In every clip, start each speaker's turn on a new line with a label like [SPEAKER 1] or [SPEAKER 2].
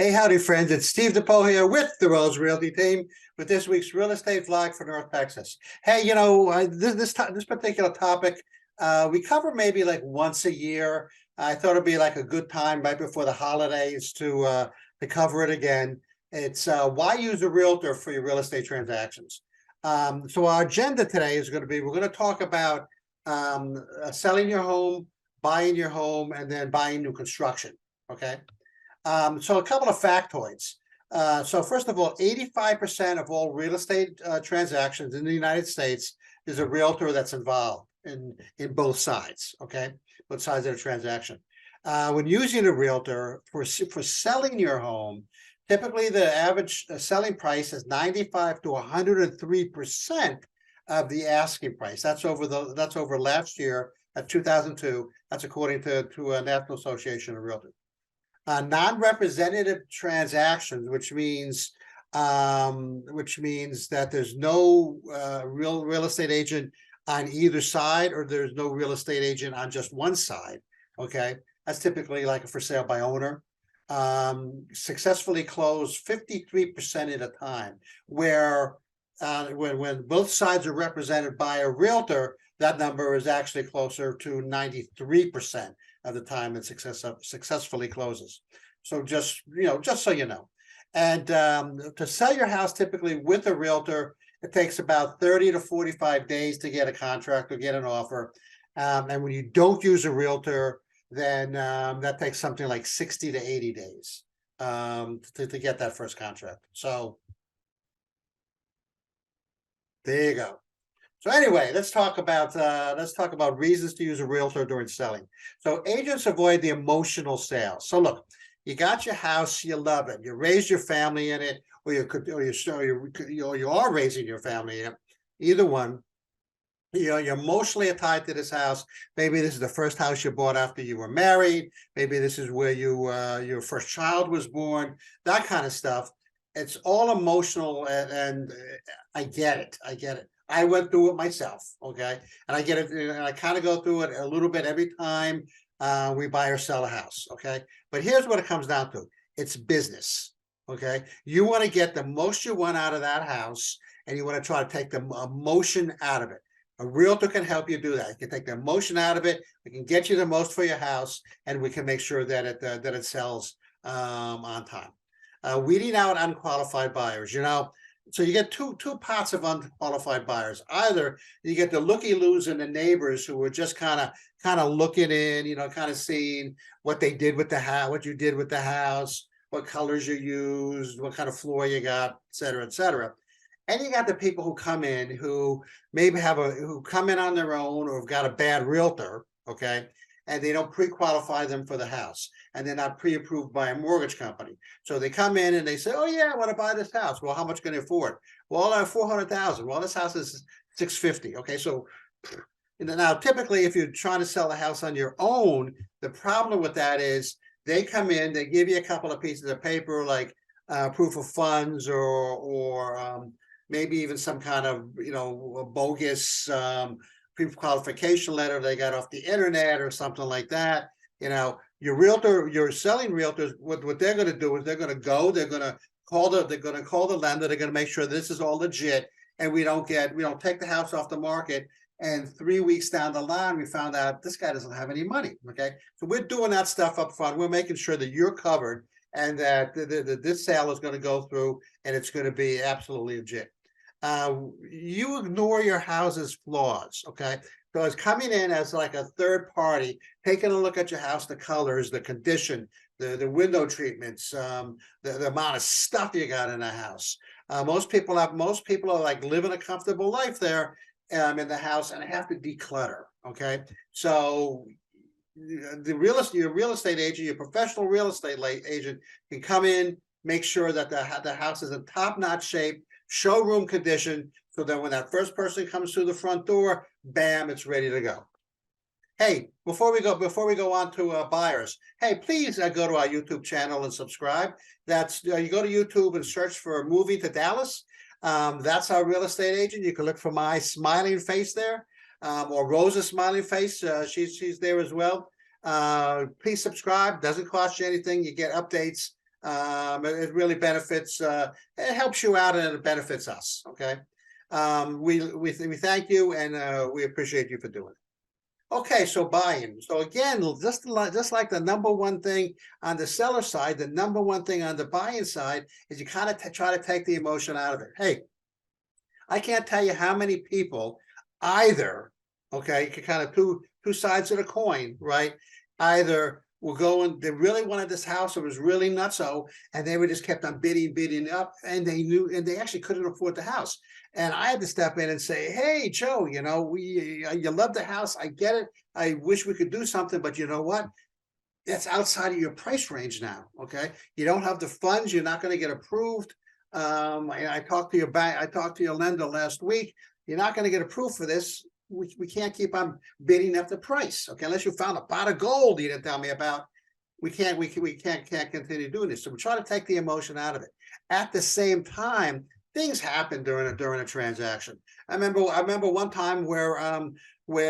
[SPEAKER 1] Hey, howdy, friends. It's Steve DePaul here with the Rose Realty team with this week's real estate vlog for North Texas. Hey, this particular topic we cover maybe like once a year. I thought it'd be like a good time right before the holidays to cover it again. It's why use a realtor for your real estate transactions. So our agenda today is going to be we're going to talk about selling your home, buying your home, and then buying new construction. Okay. So a couple of factoids. So first of all, 85% of all real estate transactions in the United States is a realtor that's involved in both sides, okay? Both sides of the transaction. When using a realtor for selling your home, typically the average selling price is 95 to 103% of the asking price. That's over last year at 2002. That's according to a National Association of Realtors. Non-representative transactions, which means that there's no real estate agent on either side, or there's no real estate agent on just one side. Okay, that's typically like a for sale by owner. Successfully closed 53% at a time, where when both sides are represented by a realtor, that number is actually closer to 93% of the time it successfully closes. So just so you know. And to sell your house typically with a realtor, it takes about 30 to 45 days to get a contract or get an offer. And when you don't use a realtor, then that takes something like 60 to 80 days to get that first contract. So there you go. So anyway, let's talk about reasons to use a realtor during selling. So agents avoid the emotional sale. So look, you got your house, you love it, you raised your family in it, or you are raising your family in it. Either one, you're emotionally tied to this house. Maybe this is the first house you bought after you were married. Maybe this is where your first child was born. That kind of stuff. It's all emotional, and I get it. I went through it myself, okay? And I get it, and I kind of go through it a little bit every time we buy or sell a house, okay? But here's what it comes down to. It's business, okay? You want to get the most you want out of that house, and you want to try to take the emotion out of it. A realtor can help you do that. You can take the emotion out of it. We can get you the most for your house, and we can make sure that it sells on time. Weeding out unqualified buyers, so you get two pots of unqualified buyers. Either you get the looky-loos and the neighbors who are just kind of looking in, kind of seeing what they did with the house, what you did with the house, what colors you used, what kind of floor you got, et cetera, et cetera. And you got the people who come in who maybe who come in on their own, or have got a bad realtor, okay, and they don't pre-qualify them for the house, and they're not pre-approved by a mortgage company. So they come in and they say, oh yeah, I want to buy this house. Well, how much can I afford? Well, I have 400,000. Well, this house is 650. Okay, so now typically if you're trying to sell a house on your own, the problem with that is they come in, they give you a couple of pieces of paper like proof of funds, or maybe even some kind of a bogus pre-qualification letter they got off the internet or something like that. Your selling realtors, what they're going to do is they're going to call the lender. They're going to make sure this is all legit, and we don't take the house off the market, and 3 weeks down the line we found out this guy doesn't have any money. Okay, so we're doing that stuff up front. We're making sure that you're covered, and that this sale is going to go through, and it's going to be absolutely legit. You ignore your house's flaws, okay? So it's coming in as like a third party, taking a look at your house, the colors, the condition, the window treatments, the amount of stuff you got in the house. Most people are like living a comfortable life there in the house, and have to declutter, okay? So your real estate agent, your professional real estate agent can come in, make sure that the house is in top-notch shape, showroom condition, so that when that first person comes through the front door, bam, it's ready to go. Hey, before we go on to buyers, hey, please go to our YouTube channel and subscribe. That's you go to YouTube and search for Moving to Dallas. That's our real estate agent. You can look for my smiling face there, or Rosa's smiling face. She's there as well. Please subscribe. Doesn't cost you anything. You get updates It really benefits, it helps you out and it benefits us, okay? We thank you and we appreciate you for doing it. Okay, so buying. So again, just like the number one thing on the seller side, the number one thing on the buying side is you kind of try to take the emotion out of it. Hey, I can't tell you how many people either, okay, kind of two sides of the coin, right? Either were going, they really wanted this house, it was really nutso, and they were just kept on bidding up, and they knew, and they actually couldn't afford the house. And I had to step in and say, hey, Joe, you know, you love the house, I get it. I wish we could do something, but you know what? That's outside of your price range now, okay? You don't have the funds, you're not going to get approved. I talked to your bank, I talked to your lender last week. You're not going to get approved for this. We can't keep on bidding up the price, okay? Unless you found a pot of gold you didn't tell me about. We can't continue doing this. So we try to take the emotion out of it. At the same time, things happen during a transaction. I remember one time where we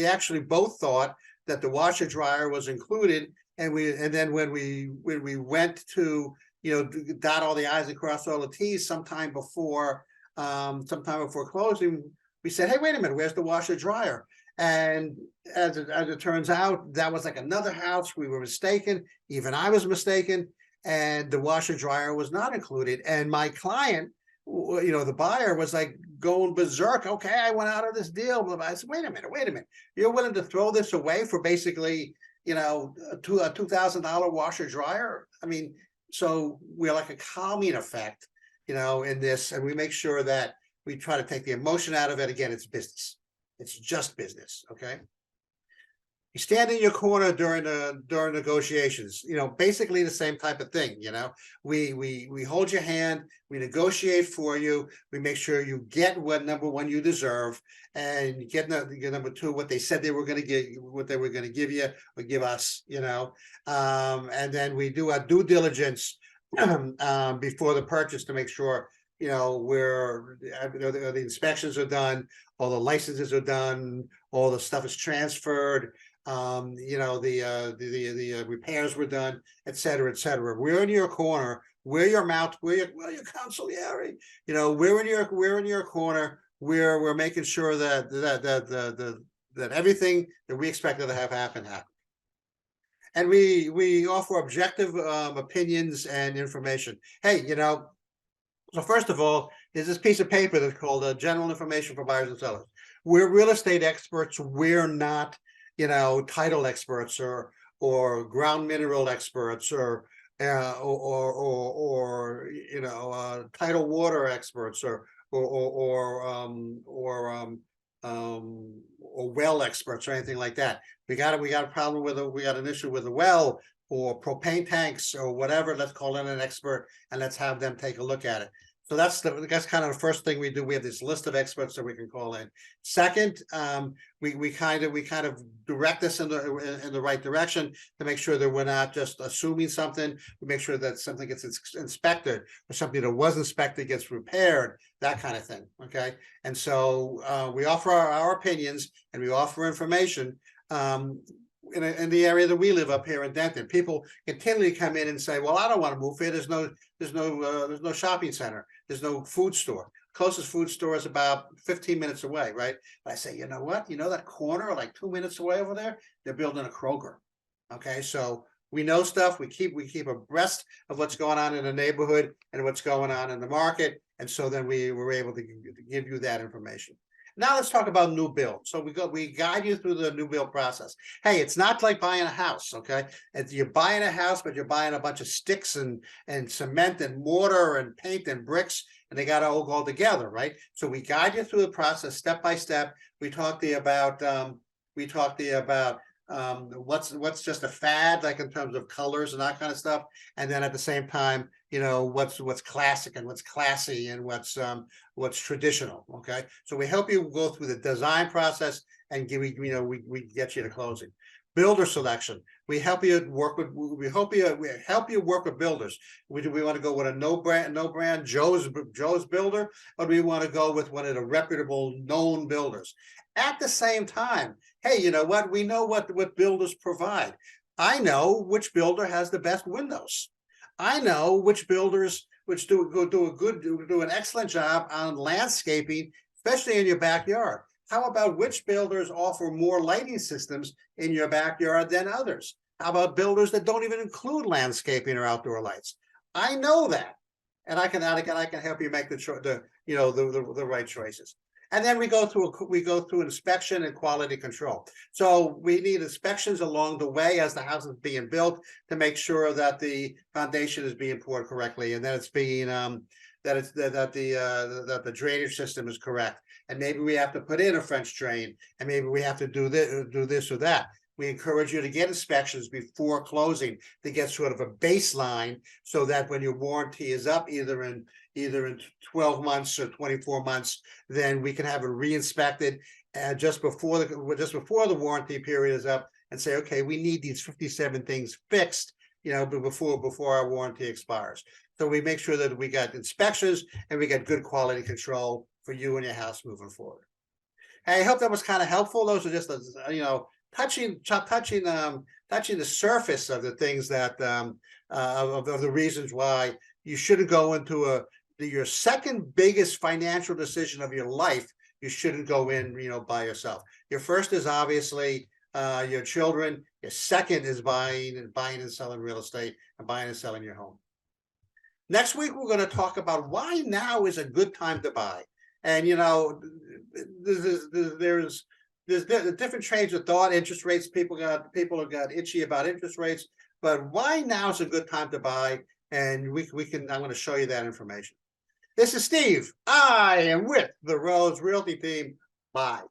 [SPEAKER 1] actually both thought that the washer dryer was included, and then when we went to, you know, dot all the I's and cross all the T's sometime before closing, we said, hey, wait a minute, where's the washer dryer? And as it turns out, that was like another house. We were mistaken. Even I was mistaken. And the washer dryer was not included. And my client, you know, the buyer was like going berserk. Okay, I went out of this deal. But I said, wait a minute. You're willing to throw this away for basically, you know, a $2,000 washer dryer? I mean, so we're like a calming effect, you know, in this, and we make sure that we try to take the emotion out of it. Again, it's business. It's just business, okay? You stand in your corner during negotiations, you know, basically the same type of thing, you know. We hold your hand, we negotiate for you, we make sure you get what number one you deserve, and you get number two what they said they were going to give, what they were going to give you or give us, you know. And then we do our due diligence before the purchase to make sure, you know, where the inspections are done, all the licenses are done, all the stuff is transferred, you know, the repairs were done, et cetera, et cetera. We're in your corner, we're your mouth, we're your consigliere, you know, we're in your corner, we're making sure that everything that we expected to have happen. And we offer objective opinions and information. Hey, you know, so first of all, there's this piece of paper that's called General Information for Buyers and Sellers. We're real estate experts. We're not, you know, title experts or ground mineral experts or you know, tidal water experts or well experts or anything like that. We got a problem with we got an issue with a well or propane tanks or whatever. Let's call in an expert and let's have them take a look at it. So that's kind of the first thing we do. We have this list of experts that we can call in. Second, we kind of direct us in the right direction to make sure that we're not just assuming something. We make sure that something gets inspected or something that was inspected gets repaired, that kind of thing. Okay, and so we offer our opinions and we offer information. In the area that we live up here in Denton, people continually come in and say, well, I don't want to move here. There's no shopping center. There's no food store. Closest food store is about 15 minutes away, right? But I say, you know what? You know that corner, like 2 minutes away over there, they're building a Kroger. Okay, so we know stuff. We keep abreast of what's going on in the neighborhood and what's going on in the market, and so then we were able to give you that information. Now let's talk about new build. So we guide you through the new build process. Hey, it's not like buying a house, okay? You're buying a house, but you're buying a bunch of sticks and cement and mortar and paint and bricks, and they got to all go together, right? So we guide you through the process step by step. We talk to you about what's just a fad, like in terms of colors and that kind of stuff, and then at the same time, you know, what's classic and what's classy and what's traditional. Okay, so we help you go through the design process and we get you to closing. Builder selection. We help you work with builders. Do we want to go with a no brand Joe's builder, or do we want to go with one of the reputable known builders? At the same time, hey, you know what? We know what builders provide. I know which builder has the best windows. I know which builders which do an excellent job on landscaping, especially in your backyard. How about which builders offer more lighting systems in your backyard than others? How about builders that don't even include landscaping or outdoor lights? I know that, and I can help you make the right choices. And then we go through inspection and quality control. So we need inspections along the way as the house is being built to make sure that the foundation is being poured correctly and that it's being that the drainage system is correct. And maybe we have to put in a French drain, and maybe we have to do this or that. We encourage you to get inspections before closing to get sort of a baseline, so that when your warranty is up, either in 12 months or 24 months, then we can have it re-inspected just before the warranty period is up, and say, okay, we need these 57 things fixed, before our warranty expires. So we make sure that we got inspections and we got good quality control for you and your house moving forward. Hey, I hope that was kind of helpful. Those are just touching the surface of the things that of the reasons why you shouldn't go into your second biggest financial decision of your life. You shouldn't go in, by yourself. Your first is obviously your children. Your second is buying and selling real estate, and buying and selling your home. Next week, we're going to talk about why now is a good time to buy. And there's different trains of thought. Interest rates, people have got itchy about interest rates, but why now is a good time to buy? And I'm going to show you that information. This is Steve. I am with the Rose Realty team. Bye.